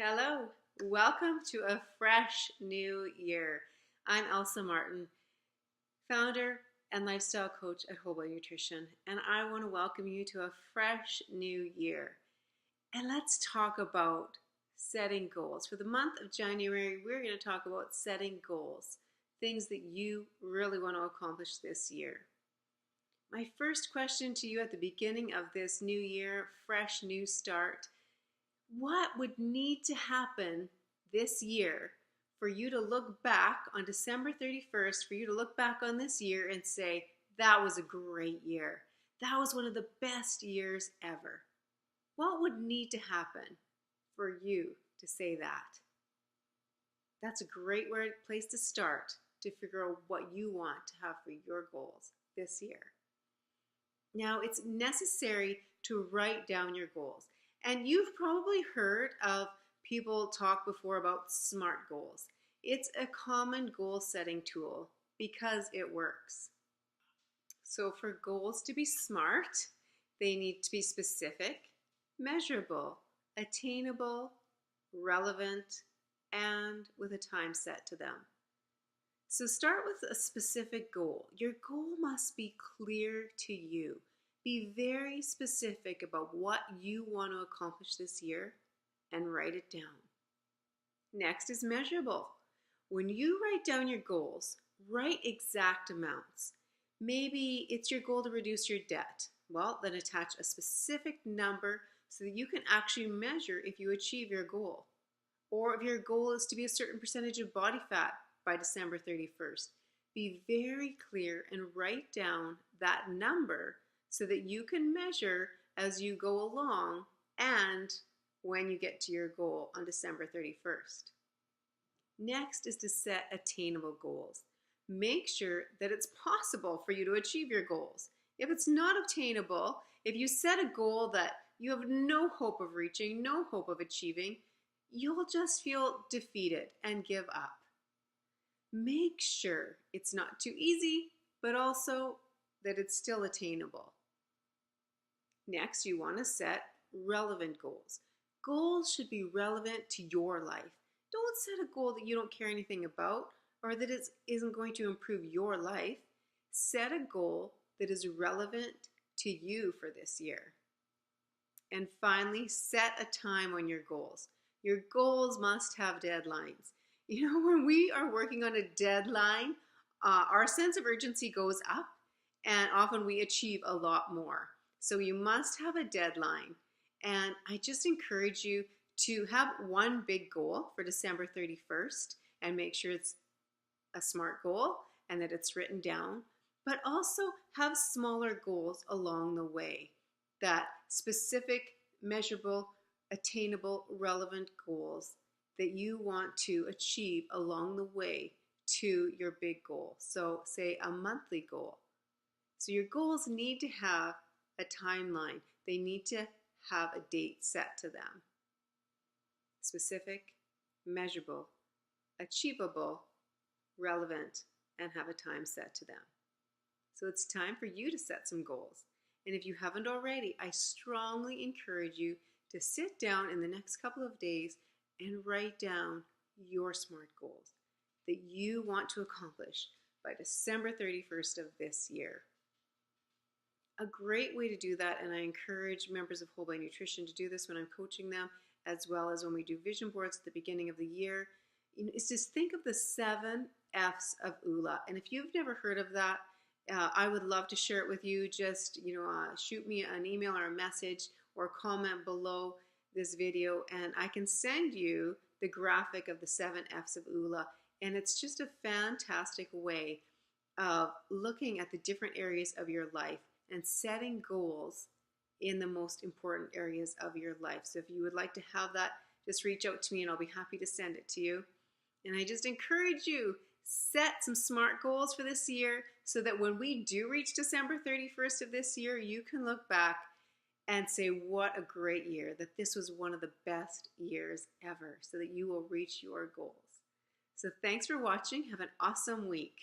Hello, welcome to a fresh new year. I'm Elsa Martin, founder and lifestyle coach at Whole Body Nutrition, and I want to welcome you to a fresh new year. And let's talk about setting goals. For the month of January, we're going to talk about setting goals, things that you really want to accomplish this year. My first question to you at the beginning of this new year, fresh new start, what would need to happen this year for you to look back on December 31st, for you to look back on this year and say, that was a great year. That was one of the best years ever. What would need to happen for you to say that? That's a great place to start to figure out what you want to have for your goals this year. Now, it's necessary to write down your goals. And you've probably heard of people talk before about SMART goals. It's a common goal setting tool because it works. So for goals to be SMART, they need to be specific, measurable, attainable, relevant, and with a time set to them. So start with a specific goal. Your goal must be clear to you. Be very specific about what you want to accomplish this year and write it down. Next is measurable. When you write down your goals, write exact amounts. Maybe it's your goal to reduce your debt. Well, then attach a specific number so that you can actually measure if you achieve your goal. Or if your goal is to be a certain percentage of body fat by December 31st, be very clear and write down that number so that you can measure as you go along and when you get to your goal on December 31st. Next is to set attainable goals. Make sure that it's possible for you to achieve your goals. If it's not obtainable, if you set a goal that you have no hope of reaching, no hope of achieving, you'll just feel defeated and give up. Make sure it's not too easy, but also that it's still attainable. Next, you want to set relevant goals. Goals should be relevant to your life. Don't set a goal that you don't care anything about or that isn't going to improve your life. Set a goal that is relevant to you for this year. And finally, set a time on your goals. Your goals must have deadlines. You know, when we are working on a deadline, our sense of urgency goes up and often we achieve a lot more. So you must have a deadline. And I just encourage you to have one big goal for December 31st and make sure it's a SMART goal and that it's written down, but also have smaller goals along the way, that specific, measurable, attainable, relevant goals that you want to achieve along the way to your big goal. So say a monthly goal. So your goals need to have a timeline. They need to have a date set to them. Specific, measurable, achievable, relevant, and have a time set to them. So it's time for you to set some goals. And if you haven't already, I strongly encourage you to sit down in the next couple of days and write down your SMART goals that you want to accomplish by December 31st of this year. A great way to do that, and I encourage members of Whole Body Nutrition to do this when I'm coaching them, as well as when we do vision boards at the beginning of the year, is just think of the 7 F's of ULA. And if you've never heard of that, I would love to share it with you. Just shoot me an email or a message or comment below this video, and I can send you the graphic of the 7 F's of ULA. And it's just a fantastic way of looking at the different areas of your life and setting goals in the most important areas of your life. So if you would like to have that, just reach out to me and I'll be happy to send it to you. And I just encourage you, set some SMART goals for this year so that when we do reach December 31st of this year, you can look back and say, what a great year, that this was one of the best years ever, so that you will reach your goals. So thanks for watching. Have an awesome week.